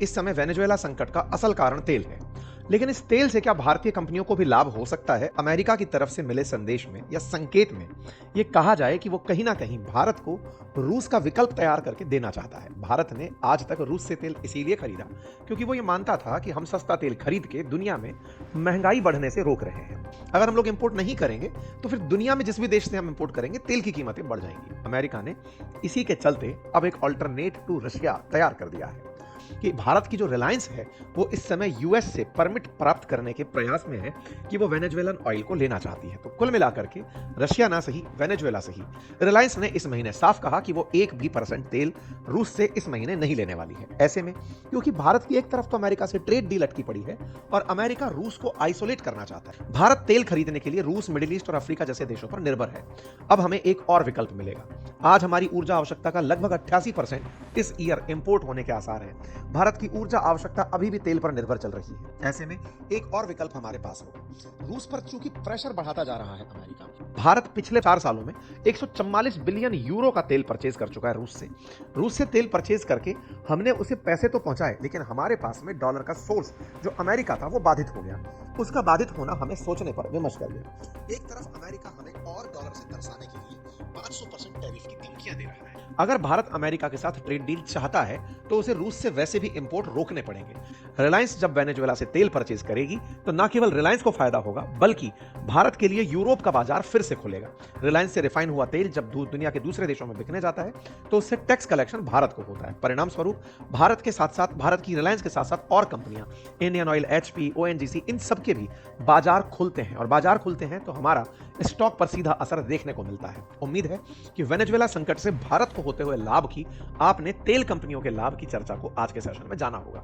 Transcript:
इस समय वेनेजुएला संकट का असल कारण तेल है। लेकिन इस तेल से क्या भारतीय कंपनियों को भी लाभ हो सकता है? अमेरिका की तरफ से मिले संदेश में या संकेत में यह कहा जाए कि वो कहीं ना कहीं भारत को रूस का विकल्प तैयार करके देना चाहता है। भारत ने आज तक रूस से तेल इसीलिए खरीदा क्योंकि वो ये मानता था कि हम सस्ता तेल खरीद के दुनिया में महंगाई बढ़ने से रोक रहे हैं। अगर हम लोग इंपोर्ट नहीं करेंगे तो फिर दुनिया में जिस भी देश से हम इंपोर्ट करेंगे तेल की कीमतें बढ़ जाएंगी। अमेरिका ने इसी के चलते अब एक ऑल्टरनेट टू रशिया तैयार कर दिया है कि भारत की जो रिलायंस है वो इस समय यूएस से परमिट प्राप्त करने के प्रयास में है कि वो वेनेजुएलन ऑयल को लेना चाहती है। तो कुल मिलाकर के रशिया ना सही वेनेजुएला सही, रिलायंस ने इस महीने साफ कहा कि वो 1% तेल रूस से इस महीने नहीं लेने वाली है। ऐसे में क्योंकि भारत की एक तरफ तो अमेरिका से ट्रेड डील अटकी पड़ी है और अमेरिका रूस को आइसोलेट करना चाहता है, भारत तेल खरीदने के लिए रूस, मिडिल ईस्ट और अफ्रीका जैसे देशों पर निर्भर है। अब हमें एक और विकल्प मिलेगा। आज हमारी ऊर्जा आवश्यकता का लगभग 88% इस ईयर इंपोर्ट होने के आसार हैं। भारत की ऊर्जा आवश्यकता अभी भी तेल पर निर्भर चल रही है। ऐसे में एक और विकल्प हमारे पास होगा। रूस पर चूंकि प्रेशर बढ़ाता जा रहा है अमेरिका, भारत पिछले 4 सालों में 144 बिलियन यूरो का तेल परचेज कर चुका है रूस से तेल परचेज करके हमने उसे पैसे तो पहुंचाए, लेकिन हमारे पास में डॉलर का सोर्स जो अमेरिका था वो बाधित हो गया। उसका बाधित होना हमें सोचने पर विमर्श कर गया। एक तरफ अमेरिका हमें और डॉलर से तरसाने के लिए 500% टैरिफ की धमकियां दे रहा है। अगर भारत अमेरिका के साथ ट्रेड डील चाहता है तो उसे रूस से वैसे भी इंपोर्ट रोकने पड़ेंगे। रिलायंस जब वेनेजुएला से तेल परचेज करेगी तो न केवल रिलायंस को फायदा होगा बल्कि भारत के लिए यूरोप का बाजार फिर से खुलेगा। रिलायंस से रिफाइन हुआ तेल जब दुनिया के दूसरे देशों में बिकने जाता है तो उससे टैक्स कलेक्शन भारत को होता है। परिणाम स्वरूप भारत के साथ साथ भारत की रिलायंस के साथ साथ और कंपनियां इंडियन ऑयल, एचपी, ओएनजीसी, इन सबके भी बाजार खुलते हैं और बाजार खुलते हैं तो हमारा स्टॉक पर सीधा असर देखने को मिलता है। उम्मीद है कि वेनेजुएला संकट से भारत को होते हुए लाभ की आपने तेल कंपनियों के लाभ की चर्चा को आज के सेशन में जाना होगा।